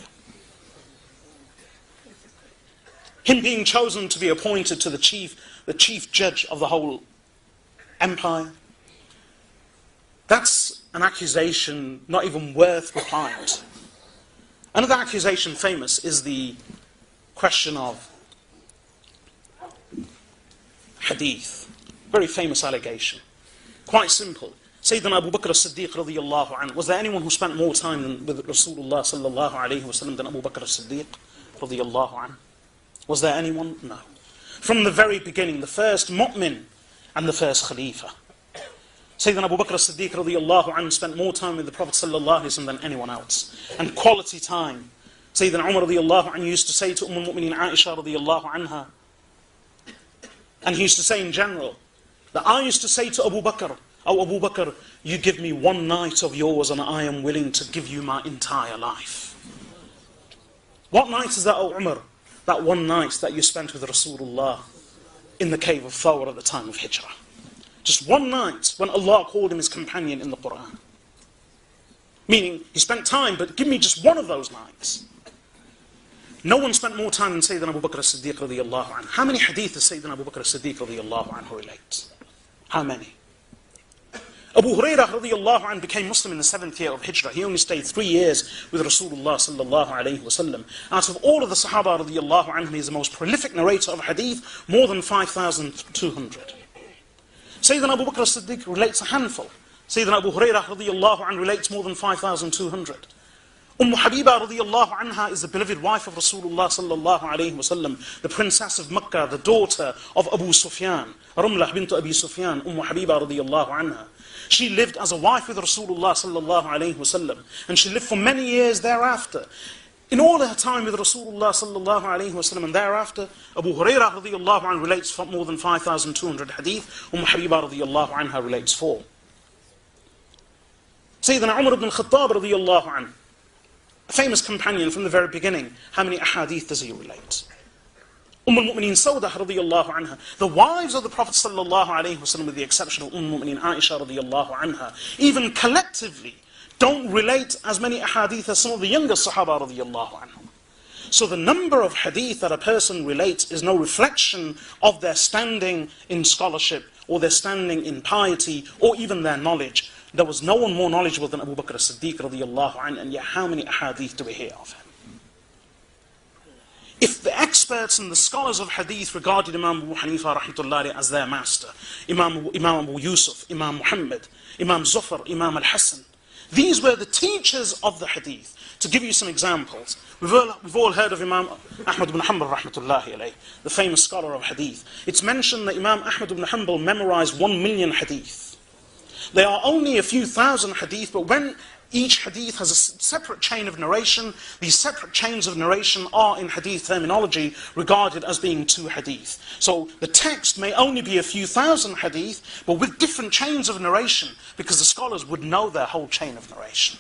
Him being chosen to be appointed to the chief judge of the whole empire? That's an accusation not even worth replying to. Another accusation famous is the question of hadith. Very famous allegation. Quite simple. Sayyidina Abu Bakr as-Siddiq radiyallahu anhu. Was there anyone who spent more time with Rasulullah sallallahu alayhi wa sallam than Abu Bakr as-Siddiq radiyallahu anhu? Was there anyone? No. From the very beginning, the first mu'min and the first khalifa. Sayyidina Abu Bakr as-Siddiq radiyallahu anhu spent more time with the Prophet sallallahu alayhi wa sallam than anyone else. And quality time. Sayyidina Umar radiyallahu anhu used to say to al-Mu'minin Aisha radiyallahu anha, and he used to say in general, that I used to say to Abu Bakr, "Oh Abu Bakr, you give me one night of yours and I am willing to give you my entire life." What night is that, O Umar? that one night that you spent with Rasulullah in the cave of Thawr at the time of Hijrah. Just one night when Allah called him his companion in the Quran. Meaning, he spent time, but give me just one of those nights. No one spent more time than Sayyidina Abu Bakr as-Siddiq radiyallahu anhu. How many hadith does Sayyidina Abu Bakr as-Siddiq radiyallahu anhu relate? How many? Abu Hurairah radiyallahu anhu became Muslim in the 7th year of Hijrah. He only stayed 3 years with Rasulullah sallallahu alayhi wa sallam. Out of all of the Sahaba radiyallahu anhu, he is the most prolific narrator of hadith, more than 5,200. Sayyidina Abu Bakr as-Siddiq relates a handful. Sayyidina Abu Hurairah radiyallahu anhu relates more than 5,200. Habiba radiyallahu anha is the beloved wife of Rasulullah sallallahu alayhi wa sallam, the princess of Makkah, the daughter of Abu Sufyan, Rumlah bint Abi Sufyan, Habiba radiyallahu anha. She lived as a wife with Rasulullah sallallahu alayhi wa sallam, and she lived for many years thereafter. In all her time with Rasulullah sallallahu alayhi wa sallam and thereafter, Abu Hurairah radiyallahu anhu relates more than 5,200 hadith, Habiba radiyallahu anha relates 4. Sayyidina Umar ibn al-Khattab radiyallahu anhu, a famous companion from the very beginning, how many ahadith does he relate? al-Mu'mineen Sawdah radiyallahu anha, the wives of the Prophet sallallahu alayhi wa sallam, with the exception of al-Mu'mineen Aisha radiyallahu anha, even collectively don't relate as many ahadith as some of the younger Sahaba radiyallahu anhum. So the number of hadith that a person relates is no reflection of their standing in scholarship, or their standing in piety, or even their knowledge. There was no one more knowledgeable than Abu Bakr as-Siddiq radiyallahu anhu, and yet how many ahadith do we hear of him? If the experts and the scholars of hadith regarded Imam Abu Hanifa rahmatullahi as their master, Imam Abu Yusuf, Imam Muhammad, Imam Zufar, Imam al-Hasan, these were the teachers of the hadith. To give you some examples, we've all heard of Imam Ahmad ibn Hanbal rahmatullahi alayh, the famous scholar of hadith. It's mentioned that Imam Ahmad ibn Hanbal memorized 1 million hadith. There are only a few thousand hadith, but when each hadith has a separate chain of narration, these separate chains of narration are, in hadith terminology, regarded as being 2 hadith. So the text may only be a few thousand hadith, but with different chains of narration, because the scholars would know their whole chain of narration.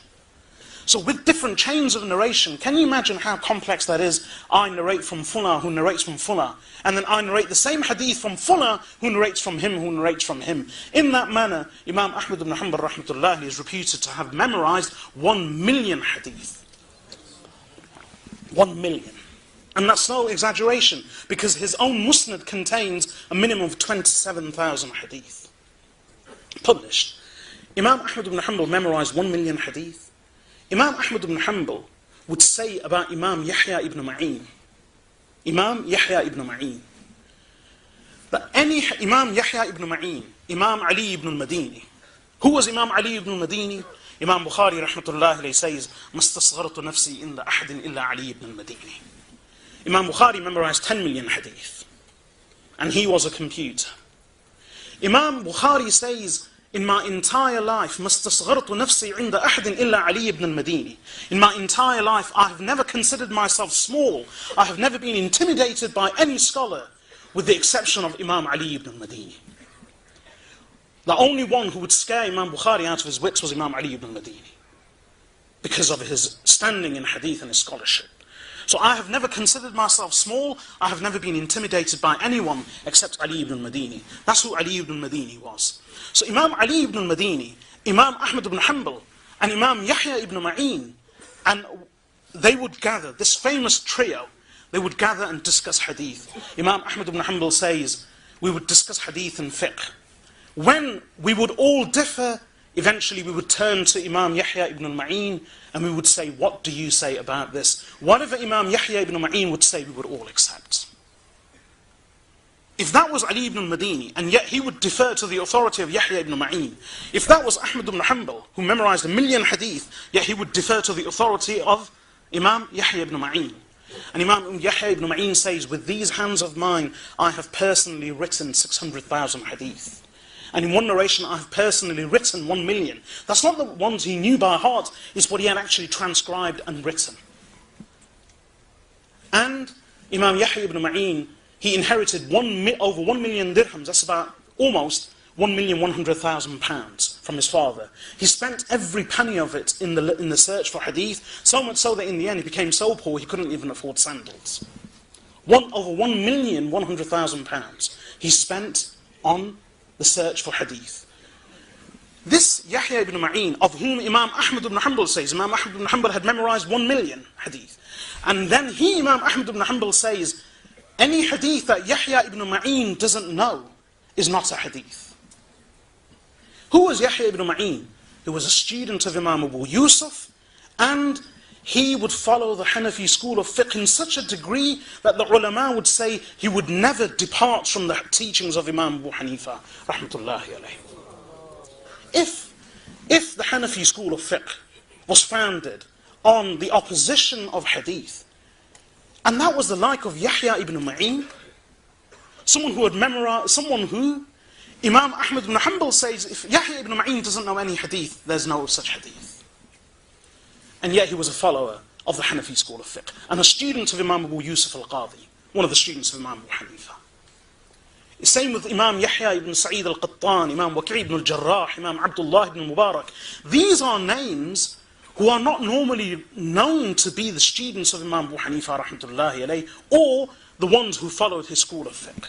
So with different chains of narration, can you imagine how complex that is? I narrate from Fulah, who narrates from Fulah, and then I narrate the same hadith from Fulah, who narrates from him, who narrates from him. In that manner, Imam Ahmad ibn Hanbal rahmatullahi is reputed to have memorized 1 million hadith. 1 million. And that's no exaggeration, because his own Musnad contains a minimum of 27,000 hadith. Published. Imam Ahmad ibn Hanbal memorized 1 million hadith. Imam Ahmad ibn Hanbal would say about Imam Yahya ibn Ma'in, Imam Yahya ibn Ma'in, that any Imam Yahya ibn Ma'in, Imam Ali ibn al-Madini. Who was Imam Ali ibn al-Madini? Imam Bukhari rahmatullahi alayhi says, "Mastasghartu nafsi inda ahadin illa Ali ibn al-Madini." Imam Bukhari memorized 10 million hadith, and he was a computer. Imam Bukhari says, in my entire life, mastasghartu nafsi inda ahadin illa Ali ibn al-Madini. In my entire life, I have never considered myself small. I have never been intimidated by any scholar, with the exception of Imam Ali ibn al-Madini. The only one who would scare Imam Bukhari out of his wits was Imam Ali ibn al-Madini, because of his standing in hadith and his scholarship. So I have never considered myself small. I have never been intimidated by anyone except Ali ibn al-Madini. That's who Ali ibn al-Madini was. So Imam Ali ibn al-Madini, Imam Ahmad ibn Hanbal, and Imam Yahya ibn Ma'in, and they would gather, this famous trio, they would gather and discuss hadith. Imam Ahmad ibn Hanbal says, we would discuss hadith and fiqh. When we would all differ, eventually we would turn to Imam Yahya ibn Ma'in, and we would say, what do you say about this? Whatever Imam Yahya ibn Ma'in would say, we would all accept. If that was Ali ibn al-Madini, and yet he would defer to the authority of Yahya ibn Ma'in. If that was Ahmad ibn Hanbal, who memorized 1 million hadith, yet he would defer to the authority of Imam Yahya ibn Ma'in. And Imam Yahya ibn Ma'in says, with these hands of mine, I have personally written 600,000 hadith. And in one narration, I have personally written 1 million. That's not the ones he knew by heart, it's what he had actually transcribed and written. And Imam Yahya ibn Ma'in, he inherited over 1 million dirhams, that's about almost 1,100,000 pounds from his father. He spent every penny of it in the search for hadith, so much so that in the end he became so poor he couldn't even afford sandals. Over £1,100,000 he spent on the search for hadith. This Yahya ibn Ma'in, of whom Imam Ahmad ibn Hanbal says, Imam Ahmad ibn Hanbal had memorized 1 million hadith. And then Imam Ahmad ibn Hanbal says, any hadith that Yahya ibn Ma'in doesn't know is not a hadith. Who was Yahya ibn Ma'in? He was a student of Imam Abu Yusuf, and he would follow the Hanafi school of fiqh in such a degree that the ulama would say he would never depart from the teachings of Imam Abu Hanifa, rahmatullahi alayhi. If the Hanafi school of fiqh was founded on the opposition of hadith, and that was the like of Yahya ibn Ma'in, someone who Imam Ahmad ibn Hanbal says, if Yahya ibn Ma'in doesn't know any hadith, there's no such hadith. And yet he was a follower of the Hanafi school of fiqh, and a student of Imam Abu Yusuf al-Qadi, one of the students of Imam Abu Hanifa. Same with Imam Yahya ibn Sa'id al-Qattan, Imam Waqi' ibn al-Jarrah, Imam Abdullah ibn Mubarak. These are names who are not normally known to be the students of Imam Abu Hanifa rahmatullahi alayhi, or the ones who followed his school of fiqh.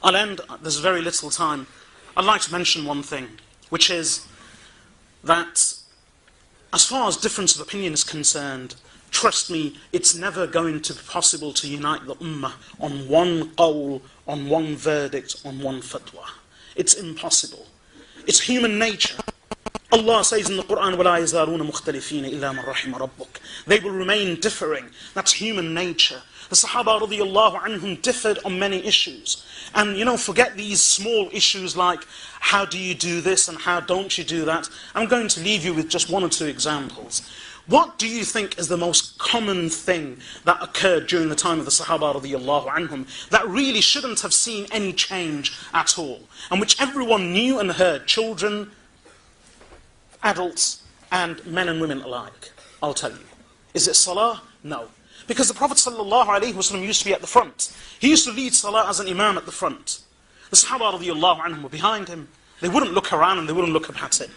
I'll end, there's very little time. I'd like to mention one thing, which is that as far as difference of opinion is concerned, trust me, it's never going to be possible to unite the ummah on one qawl, on one verdict, on one fatwa. It's impossible. It's human nature. Allah says in the Quran, وَلَا يَزَالُونَ مُخْتَلِفِينَ إِلَّا مَنْ رَحِمَ رَبُّكَ. They will remain differing. That's human nature. The Sahaba radiyallahu anhum differed on many issues. And forget these small issues like, how do you do this and how don't you do that? I'm going to leave you with just one or two examples. What do you think is the most common thing that occurred during the time of the Sahaba radiyallahu anhum that really shouldn't have seen any change at all, and which everyone knew and heard, children, adults, and men and women alike? I'll tell you. Is it salah? No. Because the Prophet ﷺ used to be at the front. He used to lead salah as an imam at the front. The Sahaba radiyallahu anhum were behind him. They wouldn't look around and they wouldn't look up at him.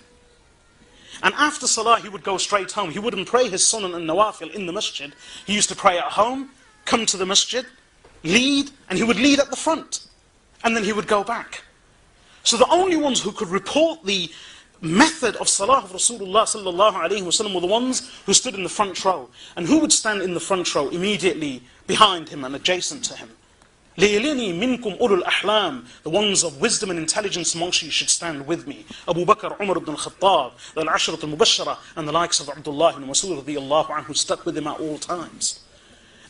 And after salah, he would go straight home. He wouldn't pray his sunan and nawafil in the masjid. He used to pray at home, come to the masjid, lead, and he would lead at the front. And then he would go back. So the only ones who could report the method of salah of Rasulullah sallallahu alayhi wasallam were the ones who stood in the front row. And who would stand in the front row immediately behind him and adjacent to him? لِيَلِنِي مِنْكُمْ أُولُو الْأَحْلَامِ. The ones of wisdom and intelligence amongst you should stand with me. Abu Bakr, Umar ibn al-Khattab, the Al-Ashrat al-Mubashara, and the likes of Abdullah ibn Mas'ud radiyallahu anhu stuck with him at all times.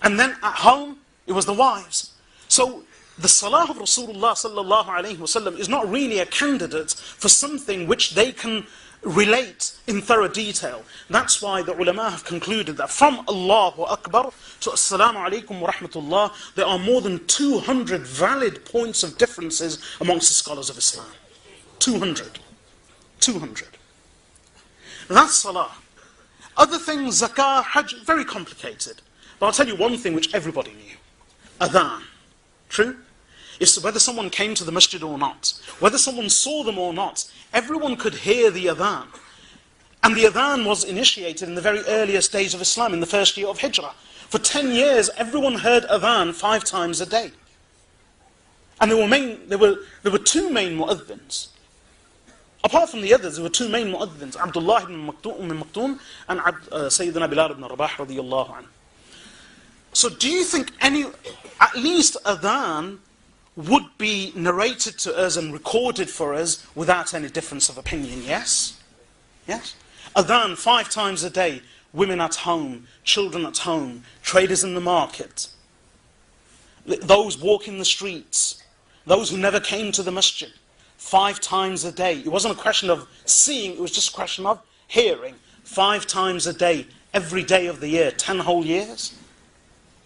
And then at home, it was the wives. So the salah of Rasulullah sallallahu alayhi wasallam is not really a candidate for something which they can relate in thorough detail. That's why the ulama have concluded that from Allahu Akbar to Assalamu alaikum wa rahmatullah, there are more than 200 valid points of differences amongst the scholars of Islam. 200. That's salah. Other things, zakah, hajj, very complicated. But I'll tell you one thing which everybody knew. Adhan. True? It's whether someone came to the masjid or not, whether someone saw them or not, everyone could hear the adhan. And the adhan was initiated in the very earliest days of Islam, in the first year of Hijrah. For 10 years, everyone heard adhan 5 times a day. And there were two main mu'adhins. Apart from the others, there were two main mu'adhins, Abdullah ibn Maktoum and Sayyidina Bilal ibn Rabah radiyallahu anhu. So do you think at least adhan would be narrated to us and recorded for us without any difference of opinion? Yes? Yes? Adhan 5 times a day, women at home, children at home, traders in the market, those walking the streets, those who never came to the masjid, 5 times a day. It wasn't a question of seeing, it was just a question of hearing. 5 times a day, every day of the year, 10 whole years.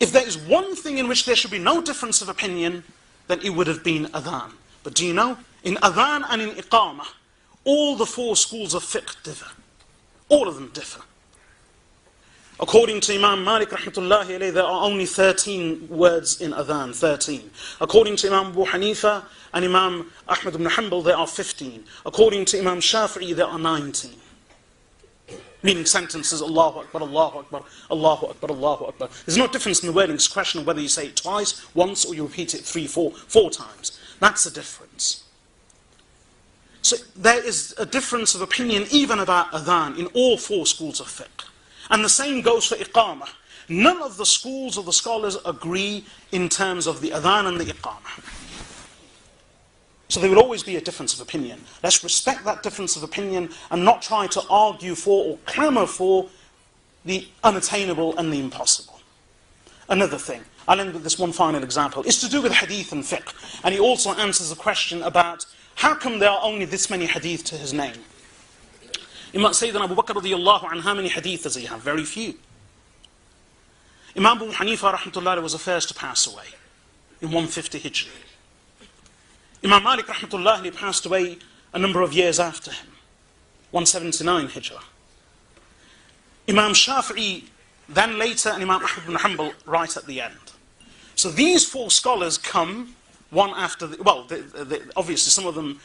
If there is one thing in which there should be no difference of opinion, then it would have been adhan. But do you know, in adhan and in iqamah, all the 4 schools of fiqh differ. All of them differ. According to Imam Malik rahmatullahi alayhi, there are only 13 words in adhan, 13. According to Imam Abu Hanifa and Imam Ahmad ibn Hanbal, there are 15. According to Imam Shafi'i, there are 19. meaning sentences, Allahu Akbar, Allahu Akbar, Allahu Akbar, Allahu Akbar. There's no difference in the wording, it's a question of whether you say it twice, once, or you repeat it four times. That's the difference. So there is a difference of opinion even about adhan in all four schools of fiqh. And the same goes for iqamah. None of the schools of the scholars agree in terms of the adhan and the iqamah. So there will always be a difference of opinion. Let's respect that difference of opinion and not try to argue for or clamour for the unattainable and the impossible. Another thing, I'll end with this one final example, is to do with hadith and fiqh. And he also answers the question about how come there are only this many hadith to his name? Imam Sayyidina Abu Bakr radiyallahu anhu, how many hadith does he have? Very few. Imam Abu Hanifa rahmatullahi was the first to pass away in 150 Hijri. Imam Malik rahmatullahi passed away a number of years after him, 179 Hijrah. Imam Shafi'i then later, and Imam Ahmad ibn Hanbal right at the end. So these four scholars come one after the, well, obviously some of them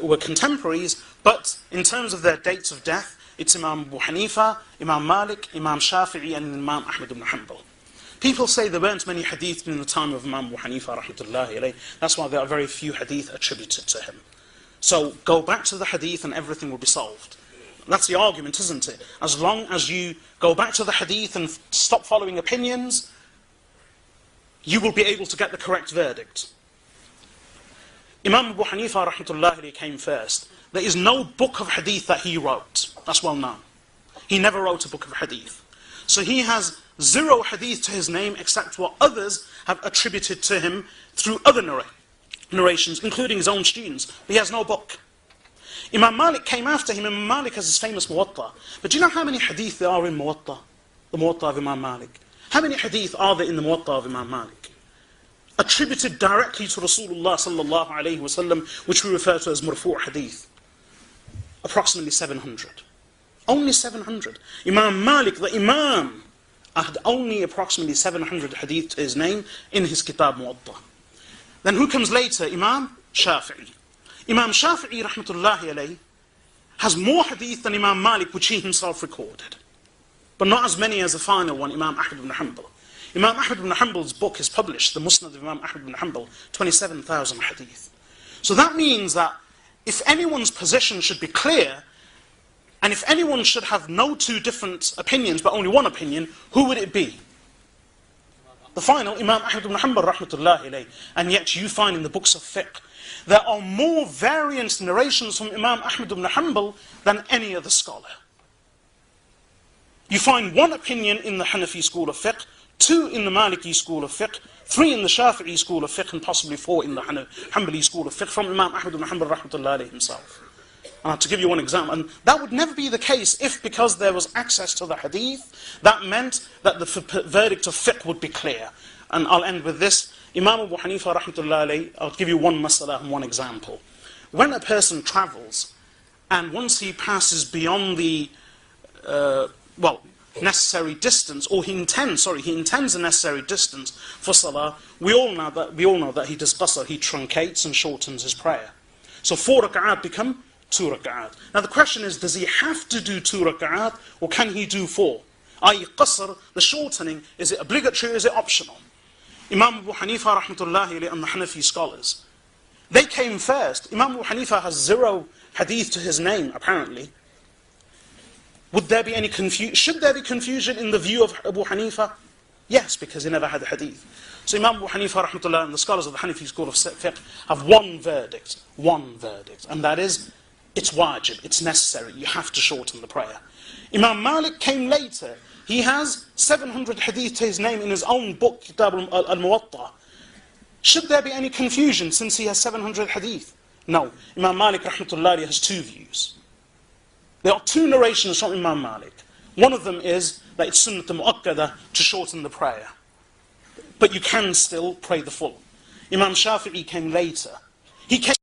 were contemporaries, but in terms of their dates of death, it's Imam Abu Hanifa, Imam Malik, Imam Shafi'i, and Imam Ahmad ibn Hanbal. People say there weren't many hadith in the time of Imam Abu Hanifa rahmatullahi alayhi. That's why there are very few hadith attributed to him. So go back to the hadith and everything will be solved. That's the argument, isn't it? As long as you go back to the hadith and stop following opinions, you will be able to get the correct verdict. Imam Abu Hanifa rahmatullahi alayhi came first. There is no book of hadith that he wrote. That's well known. He never wrote a book of hadith. So he has zero hadith to his name except what others have attributed to him through other narrations, including his own students. But he has no book. Imam Malik came after him. Imam Malik has his famous Muwatta. But do you know how many hadith there are in Muwatta? The Muwatta of Imam Malik. How many hadith are there in the Muwatta of Imam Malik? Attributed directly to Rasulullah sallallahu alayhi wa sallam, which we refer to as marfu' hadith. Approximately 700. Only 700. Imam Malik, the Imam, had only approximately 700 hadith to his name in his Kitab Muwatta. Then who comes later? Imam Shafi'i. Imam Shafi'i rahmatullahi alayhi has more hadith than Imam Malik, which he himself recorded. But not as many as the final one, Imam Ahmad ibn Hanbal. Imam Ahmad ibn Hanbal's book is published, the Musnad of Imam Ahmad ibn Hanbal, 27,000 hadith. So that means that if anyone's position should be clear, and if anyone should have no two different opinions, but only one opinion, who would it be? The final, Imam Ahmad ibn Hanbal rahmatullahi alayhi. And yet you find in the books of fiqh, there are more variant narrations from Imam Ahmad ibn Hanbal than any other scholar. You find one opinion in the Hanafi school of fiqh, two in the Maliki school of fiqh, three in the Shafi'i school of fiqh, and possibly four in the Hanbali school of fiqh from Imam Ahmad ibn Hanbal rahmatullahi alayhi himself. To give you one example, and that would never be the case if, because there was access to the hadith, that meant that the verdict of fiqh would be clear. And I'll end with this. Imam Abu Hanifa rahmatullahi alayhi, I'll give you one mas'ala and one example. When a person travels, and once he passes beyond the, necessary distance, or he intends the necessary distance for salah, we all know that he does qasr, he truncates and shortens his prayer. So 4 rak'at become 2 rak'at. Now the question is, does he have to do 2 rak'at, or can he do 4? I.e. qasr, the shortening, is it obligatory or is it optional? Imam Abu Hanifa rahmatullahi alayhi and the Hanafi scholars, they came first. Imam Abu Hanifa has zero hadith to his name, apparently. Would there be any confusion? Should there be confusion in the view of Abu Hanifa? Yes, because he never had a hadith. So Imam Abu Hanifa rahmatullah and the scholars of the Hanafi school of fiqh have one verdict, and that is, it's wajib, it's necessary, you have to shorten the prayer. Imam Malik came later. He has 700 hadith to his name in his own book, Kitab al-Muwatta. Should there be any confusion since he has 700 hadith? No. Imam Malik rahmatullah has two views. There are two narrations from Imam Malik. One of them is that it's sunnat mu'akkada to shorten the prayer. But you can still pray the full. Imam Shafi'i came later. He came